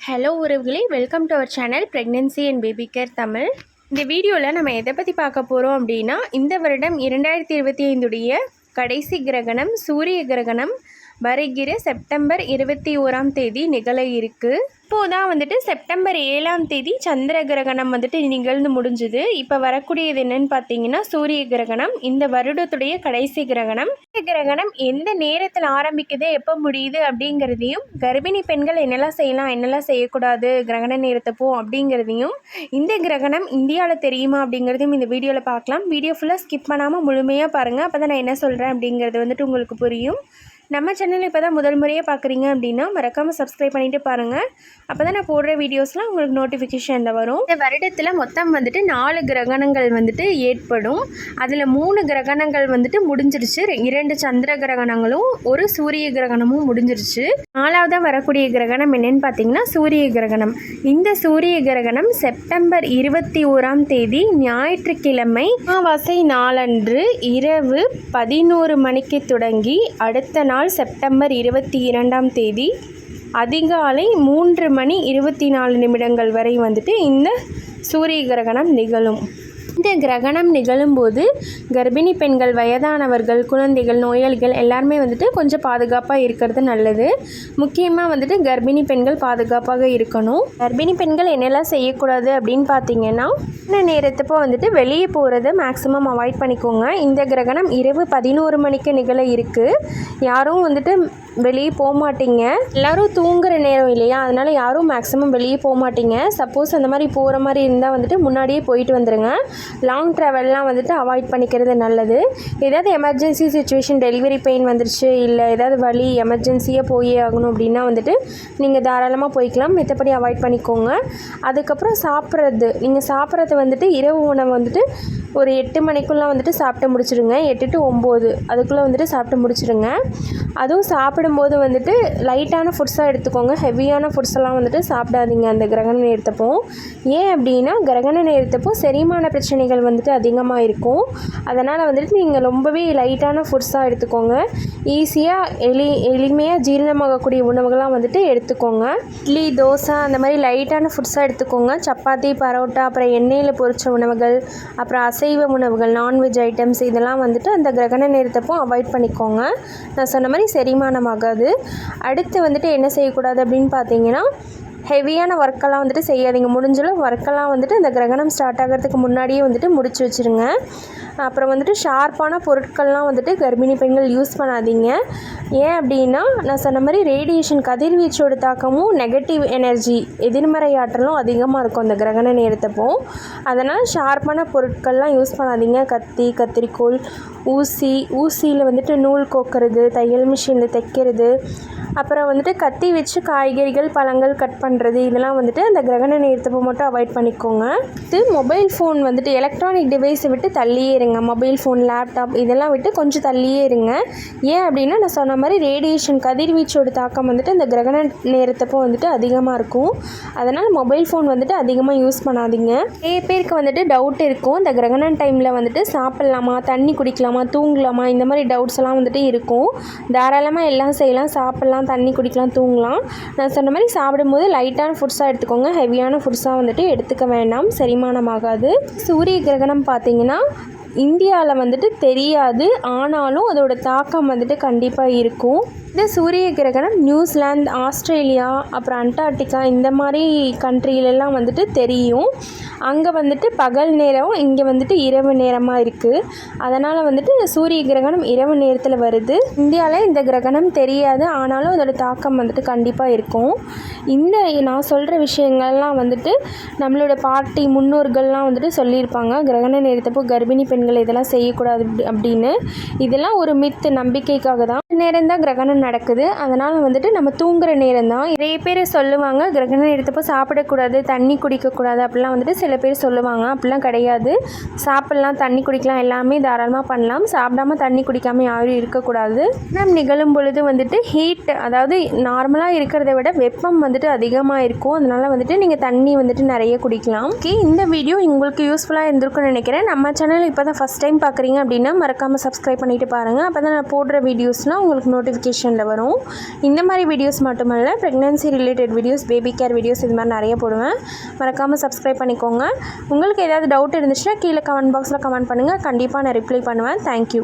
Hello உறவுகளே, welcome to our channel pregnancy and baby care Tamil. இந்த வீடியோவில் நம்ம எதை பற்றி பார்க்க போகிறோம் அப்படின்னா, இந்த வருடம் 2025 கடைசி கிரகணம் சூரிய கிரகணம் வருகிற செப்டம்பர் 21 நிகழ இருக்குது. இப்போது தான் வந்துட்டு செப்டம்பர் 7 சந்திர கிரகணம் வந்துட்டு நிகழ்ந்து முடிஞ்சுது. இப்போ வரக்கூடியது என்னன்னு பார்த்தீங்கன்னா சூரிய கிரகணம். இந்த வருடத்துடைய கடைசி கிரகணம். இந்த கிரகணம் எந்த நேரத்தில் ஆரம்பிக்குது, எப்போ முடியுது அப்படிங்கிறதையும், கர்ப்பிணி பெண்கள் என்னெல்லாம் செய்யலாம் என்னெல்லாம் செய்யக்கூடாது கிரகண நேரத்தப்போ அப்படிங்கிறதையும், இந்த கிரகணம் இந்தியாவில் தெரியுமா அப்படிங்கிறதையும் இந்த வீடியோவில் பார்க்கலாம். வீடியோ ஃபுல்லாக ஸ்கிப் பண்ணாமல் முழுமையாக பாருங்கள். அப்போ தான் நான் என்ன சொல்கிறேன் அப்படிங்கிறது வந்துட்டு உங்களுக்கு புரியும். நம்ம சேனல் இப்போ தான் முதல் முறையாக பார்க்குறீங்க அப்படின்னா மறக்காமல் சப்ஸ்கிரைப் பண்ணிவிட்டு பாருங்கள். அப்போ தான் நான் போடுற வீடியோஸ்லாம் உங்களுக்கு நோட்டிஃபிகேஷனில் வரும். இந்த வருடத்தில் மொத்தம் வந்துட்டு 4 கிரகணங்கள் வந்துட்டு ஏற்படும். அதில் 3 கிரகணங்கள் வந்துட்டு முடிஞ்சிருச்சு. 2 சந்திர கிரகணங்களும் 1 சூரிய கிரகணமும் முடிஞ்சிருச்சு. 4ஆவதாக வரக்கூடிய கிரகணம் என்னென்னு பார்த்தீங்கன்னா சூரிய கிரகணம். இந்த சூரிய கிரகணம் செப்டம்பர் 21 ஞாயிற்றுக்கிழமை அமாவாசை நாளன்று இரவு 11 மணிக்கு தொடங்கி அடுத்த நாள் செப்டம்பர் 22 அதிகாலை 3:24 வரை வந்துட்டு இந்த சூரிய கிரகணம் நிகழும். இந்த கிரகணம் நிகழும்போது கர்ப்பிணி பெண்கள், வயதானவர்கள், குழந்தைகள், நோயாளிகள் எல்லாருமே வந்துட்டு கொஞ்சம் பாதுகாப்பாக இருக்கிறது நல்லது. முக்கியமாக வந்துட்டு கர்ப்பிணி பெண்கள் பாதுகாப்பாக இருக்கணும். கர்ப்பிணி பெண்கள் என்னெல்லாம் செய்யக்கூடாது அப்படின்னு பார்த்தீங்கன்னா, இந்த நேரத்தப்போ வந்துட்டு வெளியே போகிறத மேக்ஸிமம் அவாய்ட் பண்ணிக்கோங்க. இந்த கிரகணம் இரவு 11 மணிக்கு நிகழ இருக்குது. யாரும் வந்துட்டு வெளியே போக மாட்டீங்க. எல்லோரும் தூங்குற நேரம் இல்லையா, அதனால் யாரும் மேக்ஸிமம் வெளியே போக மாட்டீங்க. சப்போஸ் அந்த மாதிரி போகிற மாதிரி இருந்தால் வந்துட்டு முன்னாடியே போயிட்டு வந்துடுங்க. லாங் ட்ராவல்லாம் வந்துட்டு அவாய்ட் பண்ணிக்கிறது நல்லது. ஏதாவது எமர்ஜென்சி சுச்சுவேஷன், டெலிவரி பெயின் வந்துருச்சு, இல்லை ஏதாவது வலி எமர்ஜென்சியாக போயே ஆகணும் அப்படின்னா வந்துட்டு நீங்கள் தாராளமாக போய்க்கலாம். மற்றபடி அவாய்ட் பண்ணிக்கோங்க. அதுக்கப்புறம் சாப்பிட்றது, நீங்கள் சாப்பிட்றது வந்துட்டு இரவு உணவு வந்துட்டு ஒரு 8 மணிக்குள்ளே வந்துட்டு சாப்பிட்டு முடிச்சிடுங்க. 8 to 9 அதுக்குள்ளே வந்துட்டு சாப்பிட்டு முடிச்சிடுங்க. அதுவும் சாப்பிடும்போது வந்துட்டு லைட்டான ஃபுட்ஸாக எடுத்துக்கோங்க. ஹெவியான ஃபுட்ஸெல்லாம் வந்துட்டு சாப்பிடாதீங்க அந்த கிரகண நேரத்தப்போ. ஏன் அப்படின்னா கிரகண நேரத்தப்போ செரிமான பிரச்சனைகள் வந்துட்டு அதிகமாக இருக்கும். அதனால் வந்துட்டு நீங்கள் ரொம்பவே லைட்டான ஃபுட்ஸாக எடுத்துக்கோங்க. ஈஸியாக எளிமையாக ஜீரணமாகக்கூடிய உணவுகள்லாம் வந்துட்டு எடுத்துக்கோங்க. இட்லி, தோசை அந்த மாதிரி லைட்டான ஃபுட்ஸாக எடுத்துக்கோங்க. சப்பாத்தி, பரோட்டா, அப்புறம் எண்ணெயில் பொரிச்ச உணவுகள், அப்புறம் அசைவ உணவுகள், நான்வெஜ் ஐட்டம்ஸ் இதெல்லாம் வந்துட்டு அந்த கிரகண நேரத்தப்போ அவாய்ட் பண்ணிக்கோங்க. நான் சொன்ன மாதிரி செரிமானமாகாது. அடுத்து வந்துட்டு என்ன செய்யக்கூடாது அப்படின்னு பார்த்தீங்கன்னா, ஹெவியான ஒர்க்கெல்லாம் வந்துட்டு செய்யாதீங்க. முடிஞ்சளவு ஒர்க்கெல்லாம் வந்துட்டு இந்த கிரகணம் ஸ்டார்ட் ஆகிறதுக்கு முன்னாடியே வந்துட்டு முடிச்சு வச்சுருங்க. அப்புறம் வந்துட்டு ஷார்ப்பான பொருட்கள்லாம் வந்துட்டு கர்ப்பிணி பெண்கள் யூஸ் பண்ணாதீங்க. ஏன் அப்படின்னா நான் சொன்ன மாதிரி ரேடியேஷன் கதிர்வீச்சோட தாக்கமும் நெகட்டிவ் எனர்ஜி எதிர்மறை ஆற்றலும் அதிகமாக இருக்கும் அந்த கிரகண நேரத்தப்போ. அதனால் ஷார்ப்பான பொருட்கள்லாம் யூஸ் பண்ணாதீங்க. கத்தி, கத்திரிக்கோல், ஊசியில் வந்துட்டு நூல் கோக்கிறது, தையல் மிஷினில் தைக்கிறது, அப்புறம் வந்துட்டு கத்தி வச்சு காய்கறிகள், பழங்கள் கட் பண்ணுறது, இதெல்லாம் வந்துட்டு அந்த கிரகண நேரத்தப்போ மட்டும் அவாய்ட் பண்ணிக்கோங்க. இது மொபைல் ஃபோன் வந்துட்டு எலக்ட்ரானிக் டிவைஸை விட்டு தள்ளியே இருங்க. மொபைல் ஃபோன், லேப்டாப் இதெல்லாம் விட்டு கொஞ்சம் தள்ளியே இருங்க. ஏன் அப்படின்னா நான் சொன்ன மாதிரி ரேடியேஷன் கதிர்வீச்சோட தாக்கம் வந்துட்டு அந்த கிரகண நேரத்தப்போ வந்துட்டு அதிகமாக இருக்கும். அதனால் மொபைல் ஃபோன் வந்துட்டு அதிகமாக யூஸ் பண்ணாதீங்க. நிறைய பேருக்கு வந்துட்டு டவுட் இருக்கும், இந்த கிரகண டைமில் வந்துட்டு சாப்பிட்லாமா, தண்ணி குடிக்கலாமா, தூங்கலாமா, இந்த மாதிரி டவுட்ஸ் எல்லாம் வந்துட்டு இருக்கும். தாராளமாக எல்லாம் செய்யலாம். சாப்பிட்லாம், தண்ணி குடிக்கலாம், தூங்கலாம். நான் சொன்ன மாதிரி சாப்பிடும்போது லைட்டான ஃபுட்ஸாக எடுத்துக்கோங்க. ஹெவியான ஃபுட்ஸாக வந்துட்டு எடுத்துக்க வேண்டாம், செரிமானமாகாது. சூரிய கிரகணம் பார்த்தீங்கன்னா இந்தியாவில் வந்துட்டு தெரியாது, ஆனாலும் அதோட தாக்கம் வந்துட்டு கண்டிப்பாக இருக்கும். இந்த சூரிய கிரகணம் நியூசிலாந்து, ஆஸ்திரேலியா, அப்புறம் அண்டார்டிகா இந்த மாதிரி கண்ட்ரிலெல்லாம் வந்துட்டு தெரியும். அங்கே வந்துட்டு பகல் நேரம், இங்கே வந்துட்டு இரவு நேரமாக இருக்குது. அதனால் வந்துட்டு சூரிய கிரகணம் இரவு நேரத்தில் வருது. இந்தியாவில் இந்த கிரகணம் தெரியாது, ஆனாலும் அதோட தாக்கம் வந்துட்டு கண்டிப்பாக இருக்கும். இந்த நான் சொல்கிற விஷயங்கள்லாம் வந்துட்டு நம்மளோட பாட்டி முன்னோர்கள்லாம் வந்துட்டு சொல்லியிருப்பாங்க. கிரகண நேரத்தப்போ கர்ப்பிணி பெண்கள் இதெல்லாம் செய்யக்கூடாது அப்படின்னு. இதெல்லாம் ஒரு மித்து, நம்பிக்கைக்காக தான். நேரம் தான் கிரகணம் நடக்குது. அதனால் வந்துட்டு நம்ம தூங்குற நேரம் தான். நிறைய பேர் சொல்லுவாங்க கிரகண நேரத்தப்போ சாப்பிடக்கூடாது, தண்ணி குடிக்கக்கூடாது அப்படிலாம் வந்துட்டு சில பேர் சொல்லுவாங்க. அப்படிலாம் கிடையாது. சாப்பிட்லாம், தண்ணி குடிக்கலாம், எல்லாமே தாராளமாக பண்ணலாம். சாப்பிடாமல் தண்ணி குடிக்காமல் யாரும் இருக்கக்கூடாது. கிரகணம் நிகழும் பொழுது வந்துட்டு ஹீட், அதாவது நார்மலாக இருக்கிறத விட வெப்பம் வந்துட்டு அதிகமாக இருக்கும். அதனால் வந்துட்டு நீங்கள் தண்ணி வந்துட்டு நிறைய குடிக்கலாம். இந்த வீடியோ உங்களுக்கு யூஸ்ஃபுல்லாக இருந்திருக்குன்னு நினைக்கிறேன். நம்ம சேனல் இப்போ தான் ஃபஸ்ட் டைம் பார்க்குறீங்க அப்படின்னா மறக்காமல் சப்ஸ்கிரைப் பண்ணிவிட்டு பாருங்கள். அப்போ தான் நான் போடுற வீடியோஸ்லாம் உங்களுக்கு நோட்டிஃபிகேஷனில் வரும். இந்த மாதிரி வீடியோஸ் மட்டுமல்ல, pregnancy related videos, baby care videos இது மாதிரி நிறைய போடுவேன். மறக்காமல் சப்ஸ்கிரைப் பண்ணிக்கோங்க. உங்களுக்கு ஏதாவது டவுட் இருந்துச்சுன்னா கீழே கமெண்ட் பாக்ஸில் கமெண்ட் பண்ணுங்கள். கண்டிப்பாக நான் ரிப்ளை பண்ணுவேன். தேங்க்யூ.